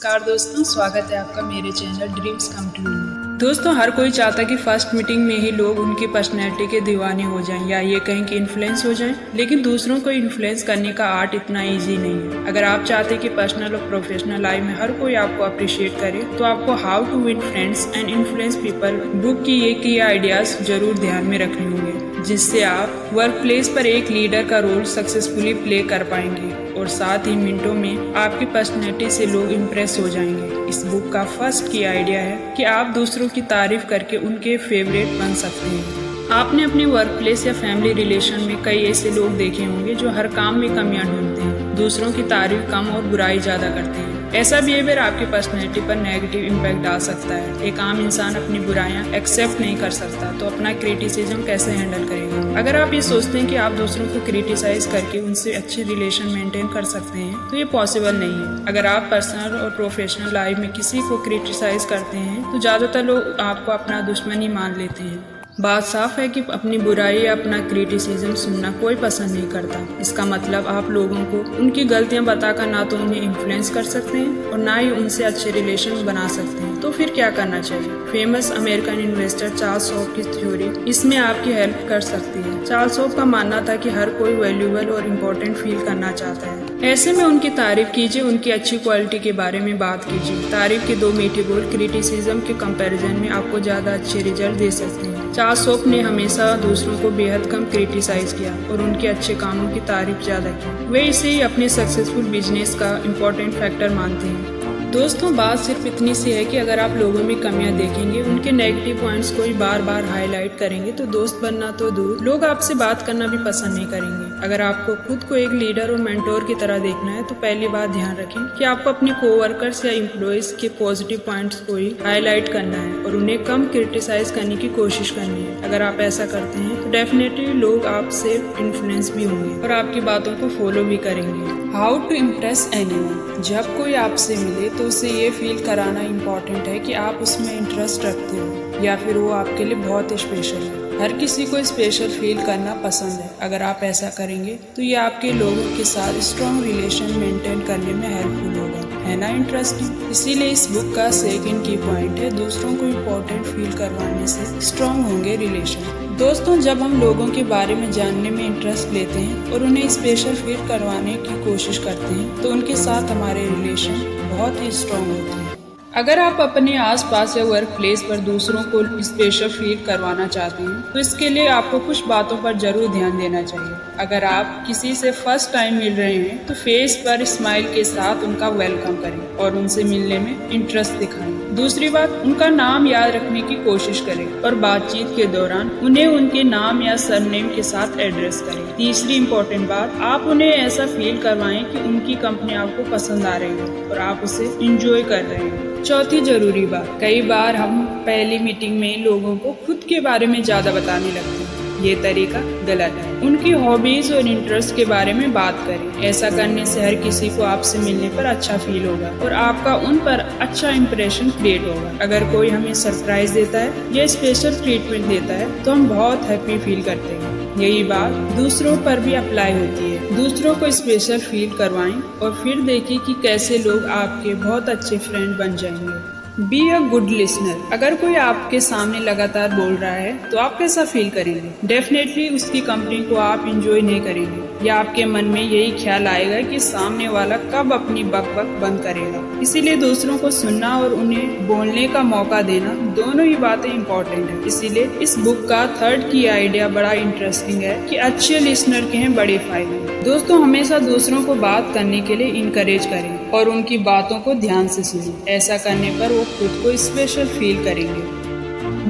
नमस्कार दोस्तों, स्वागत है आपका मेरे चैनल ड्रीम्स कम ट्रू में। दोस्तों, हर कोई चाहता है कि फर्स्ट मीटिंग में ही लोग उनकी पर्सनैलिटी के दीवाने हो जाएं या ये कहें कि इन्फ्लुएंस हो जाएं, लेकिन दूसरों को इन्फ्लुएंस करने का आर्ट इतना इजी नहीं है। अगर आप चाहते हैं कि पर्सनल और प्रोफेशनल लाइफ में हर कोई आपको अप्रिशिएट करे, तो आपको how to win friends and influence people book की ये की आइडियाज जरूर ध्यान में रखने होंगे, जिससे आप वर्क प्लेस पर एक लीडर का रोल सक्सेसफुली प्ले कर पाएंगे और साथ ही मिनटों में आपकी पर्सनैलिटी से लोग इम्प्रेस हो जाएंगे। इस बुक का फर्स्ट की आइडिया है कि आप दूसरों की तारीफ करके उनके फेवरेट बन सकते हैं। आपने अपने वर्क प्लेस या फैमिली रिलेशन में कई ऐसे लोग देखे होंगे जो हर काम में कमियां ढूंढते हैं, दूसरों की तारीफ कम और बुराई ज्यादा करते हैं। ऐसा बिहेवियर आपकी पर्सनैलिटी पर नेगेटिव इम्पैक्ट डाल सकता है। एक आम इंसान अपनी बुराइयां एक्सेप्ट नहीं कर सकता, तो अपना क्रिटिसिज्म कैसे हैंडल करेगा? अगर आप ये सोचते हैं कि आप दूसरों को क्रिटिसाइज करके उनसे अच्छे रिलेशन मेंटेन कर सकते हैं, तो ये पॉसिबल नहीं है। अगर आप पर्सनल और प्रोफेशनल लाइफ में किसी को क्रिटिसाइज करते हैं, तो ज्यादातर लोग आपको अपना दुश्मन ही मान लेते हैं। बात साफ है कि अपनी बुराई या अपना क्रिटिसिज्म सुनना कोई पसंद नहीं करता। इसका मतलब आप लोगों को उनकी गलतियां बताकर ना तो उन्हें इन्फ्लुएंस कर सकते हैं और ना ही उनसे अच्छे रिलेशन बना सकते हैं। तो फिर क्या करना चाहिए? Famous American investor Charles shop की थ्योरी इसमें आपकी हेल्प कर सकती है। चार्ल्स शॉप का मानना था कि हर कोई वैल्यूएबल और इम्पोर्टेंट फील करना चाहता है। ऐसे में उनकी तारीफ कीजिए, उनकी अच्छी क्वालिटी के बारे में बात कीजिए। तारीफ के दो मीठे बोल क्रिटिसिज्म के कंपैरिजन में आपको ज्यादा अच्छे रिजल्ट दे सकते हैं। चार्ल्स शॉप ने हमेशा दूसरों को बेहद कम क्रिटिसाइज किया और उनके अच्छे कामों की तारीफ ज्यादा की। वे इसे ही अपने सक्सेसफुल बिजनेस का इम्पोर्टेंट फैक्टर मानते हैं। दोस्तों, बात सिर्फ इतनी सी है कि अगर आप लोगों में कमियां देखेंगे, उनके नेगेटिव पॉइंट्स को ही बार बार हाईलाइट करेंगे, तो दोस्त बनना तो दूर, लोग आपसे बात करना भी पसंद नहीं करेंगे। अगर आपको खुद को एक लीडर और मेंटोर की तरह देखना है, तो पहली बात ध्यान रखें कि आपको अपने कोवर्कर्स या एम्प्लॉयज के पॉजिटिव पॉइंट्स को ही हाईलाइट करना है और उन्हें कम क्रिटिसाइज करने की कोशिश करनी है। अगर आप ऐसा करते हैं, तो डेफिनेटली लोग आपसे इन्फ्लुएंस भी होंगे और आपकी बातों को फॉलो भी करेंगे। How to impress anyone. जब कोई आपसे मिले तो उसे ये फील कराना इम्पोर्टेंट है कि आप उसमें इंटरेस्ट रखते हो या फिर वो आपके लिए बहुत स्पेशल है। हर किसी को स्पेशल फील करना पसंद है। अगर आप ऐसा करेंगे तो ये आपके लोगों के साथ स्ट्रॉन्ग रिलेशन मेंटेन करने में हेल्पफुल होगा, है ना इंटरेस्टिंग? इसीलिए इस बुक का सेकंड की पॉइंट है, दूसरों को इम्पोर्टेंट फील करवाने से स्ट्रॉन्ग होंगे रिलेशन। दोस्तों, जब हम लोगों के बारे में जानने में इंटरेस्ट लेते हैं और उन्हें स्पेशल फील करवाने की कोशिश करते हैं, तो उनके साथ हमारे रिलेशन बहुत ही स्ट्रॉन्ग होते हैं। अगर आप अपने आसपास या वर्क प्लेस पर दूसरों को स्पेशल फील करवाना चाहते हैं, तो इसके लिए आपको कुछ बातों पर जरूर ध्यान देना चाहिए। अगर आप किसी से फर्स्ट टाइम मिल रहे हैं, तो फेस पर स्माइल के साथ उनका वेलकम करें और उनसे मिलने में इंटरेस्ट दिखाएं। दूसरी बात, उनका नाम याद रखने की कोशिश करें और बातचीत के दौरान उन्हें उनके नाम या सरनेम के साथ एड्रेस करें। तीसरी इम्पोर्टेंट बात, आप उन्हें ऐसा फील करवाएं कि उनकी कंपनी आपको पसंद आ रही है और आप उसे एंजॉय कर रहे हैं। चौथी जरूरी बात, कई बार हम पहली मीटिंग में लोगों को खुद के बारे में ज्यादा बताने लगते हैं। ये तरीका गलत है। उनकी हॉबीज और इंटरेस्ट के बारे में बात करें। ऐसा करने से हर किसी को आपसे मिलने पर अच्छा फील होगा और आपका उन पर अच्छा इंप्रेशन क्रिएट होगा। अगर कोई हमें सरप्राइज देता है या स्पेशल ट्रीटमेंट देता है, तो हम बहुत हैप्पी फील करते हैं। यही बात दूसरों पर भी अप्लाई होती है। दूसरों को स्पेशल फील करवाएं और फिर देखिए कि कैसे लोग आपके बहुत अच्छे फ्रेंड बन जाएंगे। Be a good listener. अगर कोई आपके सामने लगातार बोल रहा है, तो आप कैसा फील करेंगे? डेफिनेटली उसकी कंपनी को आप एंजॉय नहीं करेंगे या आपके मन में यही ख्याल आएगा कि सामने वाला कब अपनी बक बंद करेगा। इसीलिए दूसरों को सुनना और उन्हें बोलने का मौका देना, दोनों ही बातें इम्पोर्टेंट है। इसीलिए इस बुक का थर्ड की आइडिया बड़ा इंटरेस्टिंग है कि अच्छे लिसनर के हैं बड़े फायदे। दोस्तों, हमेशा दूसरों को बात करने के लिए इनकरेज करें और उनकी बातों को ध्यान से सुनें। ऐसा करने पर वो खुद को स्पेशल फील करेंगे।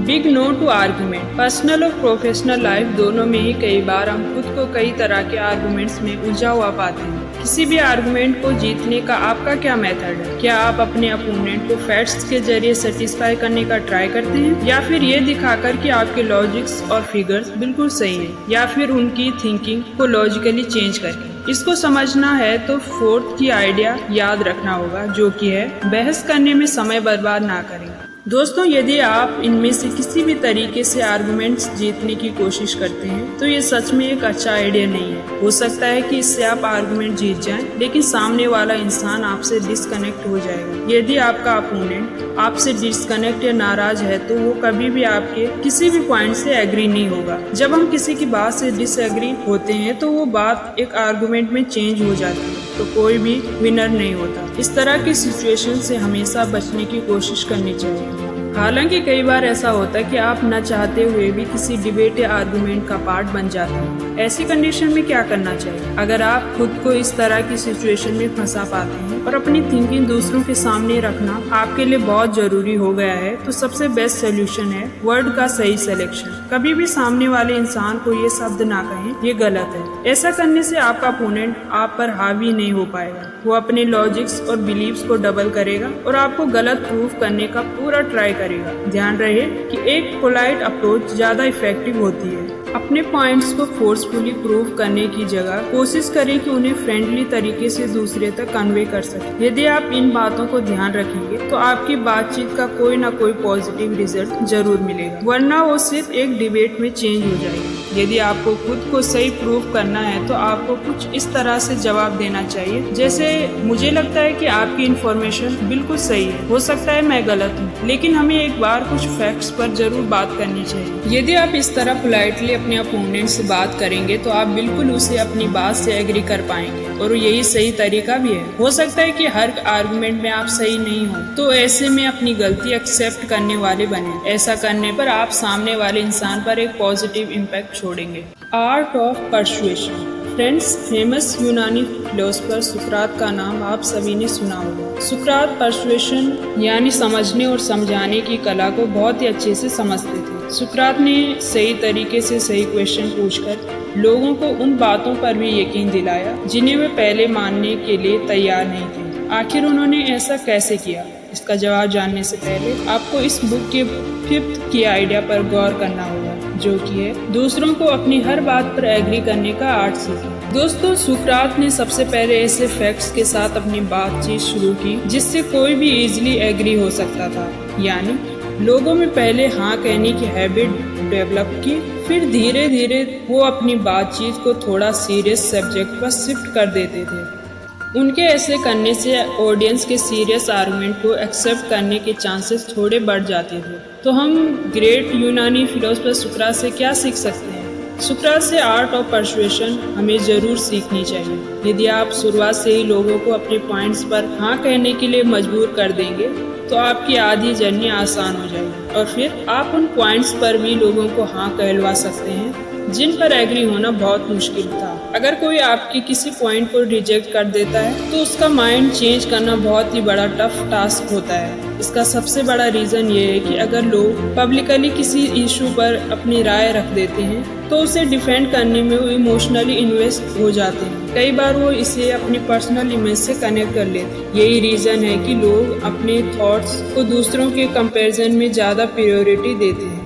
Big no to argument. Personal और प्रोफेशनल लाइफ दोनों में ही कई बार हम खुद को कई तरह के आर्गुमेंट्स में उलझा हुआ पाते हैं। किसी भी आर्गुमेंट को जीतने का आपका क्या मेथड है? क्या आप अपने अपोनेंट को फैक्ट्स के जरिए सेटिस्फाई करने का ट्राई करते हैं, या फिर ये दिखाकर कि आपके लॉजिक्स और फिगर्स बिल्कुल सही हैं, या फिर उनकी थिंकिंग को लॉजिकली चेंज करके? इसको समझना है तो फोर्थ की आइडिया याद रखना होगा, जो कि है बहस करने में समय बर्बाद ना करें। दोस्तों, यदि आप इनमें से किसी भी तरीके से आर्गुमेंट्स जीतने की कोशिश करते हैं तो ये सच में एक अच्छा आइडिया नहीं है। हो सकता है कि इससे आप आर्गुमेंट जीत जाएं, लेकिन सामने वाला इंसान आपसे डिस्कनेक्ट हो जाएगा। यदि आपका अपोनेंट आपसे डिस्कनेक्ट या नाराज है तो वो कभी भी आपके किसी भी पॉइंट से एग्री नहीं होगा। जब हम किसी की बात से डिसएग्री होते हैं तो वो बात एक आर्गुमेंट में चेंज हो जाती है, तो कोई भी विनर नहीं होता। इस तरह की सिचुएशन से हमेशा बचने की कोशिश करनी चाहिए। हालांकि कई बार ऐसा होता है कि आप न चाहते हुए भी किसी डिबेट या आर्गुमेंट का पार्ट बन जाते हैं। ऐसी कंडीशन में क्या करना चाहिए? अगर आप खुद को इस तरह की सिचुएशन में फंसा पाते हैं और अपनी थिंकिंग दूसरों के सामने रखना आपके लिए बहुत जरूरी हो गया है, तो सबसे बेस्ट सोल्यूशन है वर्ड का सही सिलेक्शन। कभी भी सामने वाले इंसान को ये शब्द ना कहें, ये गलत है। ऐसा करने से आपका अपोनेंट आप पर हावी नहीं हो पाएगा। वो अपने लॉजिक्स और बिलीव्स को डबल करेगा और आपको गलत प्रूफ करने का पूरा ट्राई करेगा। ध्यान रहे कि एक पोलाइट अप्रोच ज्यादा इफेक्टिव होती है। अपने पॉइंट्स को फोर्सफुली प्रूव करने की जगह कोशिश करें कि उन्हें फ्रेंडली तरीके से दूसरे तक कन्वे कर सकें। यदि आप इन बातों को ध्यान रखेंगे तो आपकी बातचीत का कोई ना कोई पॉजिटिव रिजल्ट जरूर मिलेगा, वरना वो सिर्फ एक डिबेट में चेंज हो जाएगी। यदि आपको खुद को सही प्रूव करना है तो आपको कुछ इस तरह से जवाब देना चाहिए, जैसे मुझे लगता है कि आपकी इन्फॉर्मेशन बिल्कुल सही है, हो सकता है मैं गलत हूँ, लेकिन हमें एक बार कुछ फैक्ट्स पर जरूर बात करनी चाहिए। यदि आप इस तरह पोलाइटली अपने अपोनेंट से बात करेंगे तो आप बिल्कुल उसे अपनी बात से एग्री कर पाएंगे, और यही सही तरीका भी है। हो सकता है कि हर आर्गुमेंट में आप सही नहीं हो, तो ऐसे में अपनी गलती एक्सेप्ट करने वाले बने। ऐसा करने पर आप सामने वाले इंसान पर एक पॉजिटिव इम्पैक्ट छोड़ेंगे। Art of persuasion. Friends, famous यूनानी फिलोसोफर सुकरात का नाम आप सभी ने सुना होगा। सुकरात परसुएशन यानी समझने और समझाने की कला को बहुत ही अच्छे से समझते थे। सुकरात ने सही तरीके से सही क्वेश्चन पूछकर लोगों को उन बातों पर भी यकीन दिलाया जिन्हें वे पहले मानने के लिए तैयार नहीं थे। आखिर उन्होंने ऐसा कैसे किया? इसका जवाब जानने से पहले आपको इस बुक के 5th की आइडिया पर गौर करना होगा, जो कि है दूसरों को अपनी हर बात पर एग्री करने का आर्ट सीखें। दोस्तों, सुकरात ने सबसे पहले ऐसे फैक्ट्स के साथ अपनी बातचीत शुरू की जिससे कोई भी इजीली एग्री हो सकता था। यानी लोगों में पहले हाँ कहने की हैबिट डेवलप की, फिर धीरे धीरे वो अपनी बातचीत को थोड़ा सीरियस सब्जेक्ट पर शिफ्ट कर देते थे। उनके ऐसे करने से ऑडियंस के सीरियस आर्गुमेंट को एक्सेप्ट करने के चांसेस थोड़े बढ़ जाते थे। तो हम ग्रेट यूनानी फिलोसोफर सुकरात से क्या सीख सकते हैं? सुकरात से आर्ट ऑफ परसुएशन हमें जरूर सीखनी चाहिए। यदि आप शुरुआत से ही लोगों को अपने पॉइंट्स पर हाँ कहने के लिए मजबूर कर देंगे तो आपकी आधी जर्नी आसान हो जाएगी, और फिर आप उन पॉइंट्स पर भी लोगों को हाँ कहलवा सकते हैं जिन पर एग्री होना बहुत मुश्किल था। अगर कोई आपके किसी पॉइंट को रिजेक्ट कर देता है तो उसका माइंड चेंज करना बहुत ही बड़ा टफ टास्क होता है। इसका सबसे बड़ा रीजन ये है कि अगर लोग पब्लिकली किसी इशू पर अपनी राय रख देते हैं तो उसे डिफेंड करने में वो इमोशनली इन्वेस्ट हो जाते हैं। कई बार वो इसे अपनी पर्सनल इमेज से कनेक्ट कर लेते हैं। यही रीजन है कि लोग अपने थॉट्स को दूसरों के कंपैरिजन में ज्यादा प्रायोरिटी देते हैं।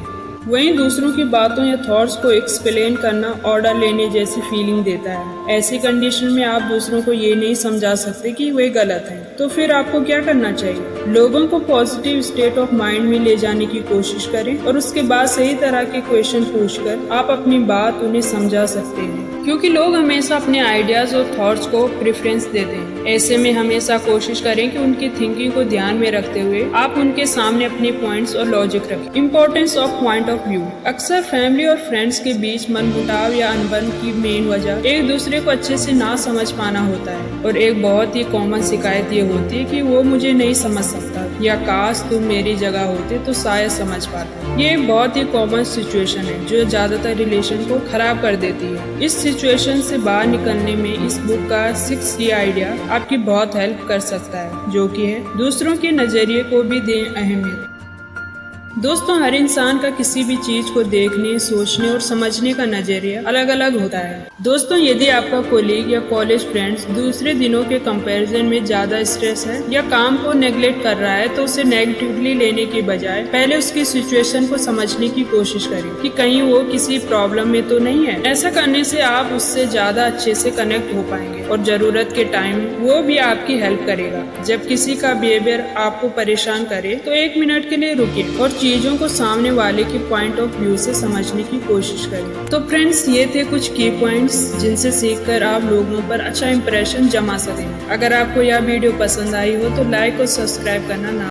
वहीं दूसरों की बातों या थॉट्स को एक्सप्लेन करना ऑर्डर लेने जैसी फीलिंग देता है। ऐसी कंडीशन में आप दूसरों को ये नहीं समझा सकते कि वे गलत हैं। तो फिर आपको क्या करना चाहिए? लोगों को पॉजिटिव स्टेट ऑफ माइंड में ले जाने की कोशिश करें और उसके बाद सही तरह के क्वेश्चन पूछकर आप अपनी बात उन्हें समझा सकते हैं, क्योंकि लोग हमेशा अपने आइडियाज और थॉट्स को प्रेफरेंस देते हैं। ऐसे में हमेशा कोशिश करें कि उनकी थिंकिंग को ध्यान में रखते हुए आप उनके सामने अपने पॉइंट्स और लॉजिक रखें। Importance of point of view. अक्सर फैमिली और फ्रेंड्स के बीच मनमुटाव या अनबन की मेन वजह एक दूसरे को अच्छे से ना समझ पाना होता है, और एक बहुत ही कॉमन शिकायत ये होती है कि वो मुझे नहीं समझ सकता, या काश तुम मेरी जगह होते तो शायद समझ पाते। ये एक बहुत ही कॉमन सिचुएशन है जो ज्यादातर रिलेशन को खराब कर देती है। इस सिचुएशन से बाहर निकलने में इस बुक का 6 आइडिया आपकी बहुत हेल्प कर सकता है, जो कि है दूसरों के नजरिए को भी दें अहमियत। दोस्तों हर इंसान का किसी भी चीज को देखने, सोचने और समझने का नजरिया अलग अलग होता है। दोस्तों यदि आपका कोलीग या कॉलेज फ्रेंड्स दूसरे दिनों के कंपैरिजन में ज्यादा स्ट्रेस है या काम को नेग्लेक्ट कर रहा है तो उसे नेगेटिवली लेने की बजाय पहले उसकी सिचुएशन को समझने की कोशिश करें कि कहीं वो किसी प्रॉब्लम में तो नहीं है। ऐसा करने से आप उससे ज्यादा अच्छे से कनेक्ट हो पाएंगे और जरूरत के टाइम वो भी आपकी हेल्प करेगा। जब किसी का बिहेवियर आपको परेशान करे तो 1 मिनट के लिए रुकिए और चीजों को सामने वाले के पॉइंट ऑफ व्यू से समझने की कोशिश करें। तो फ्रेंड्स ये थे कुछ की पॉइंट्स जिनसे सीखकर आप लोगों पर अच्छा इंप्रेशन जमा सकें। अगर आपको यह वीडियो पसंद आई हो तो लाइक और सब्सक्राइब करना ना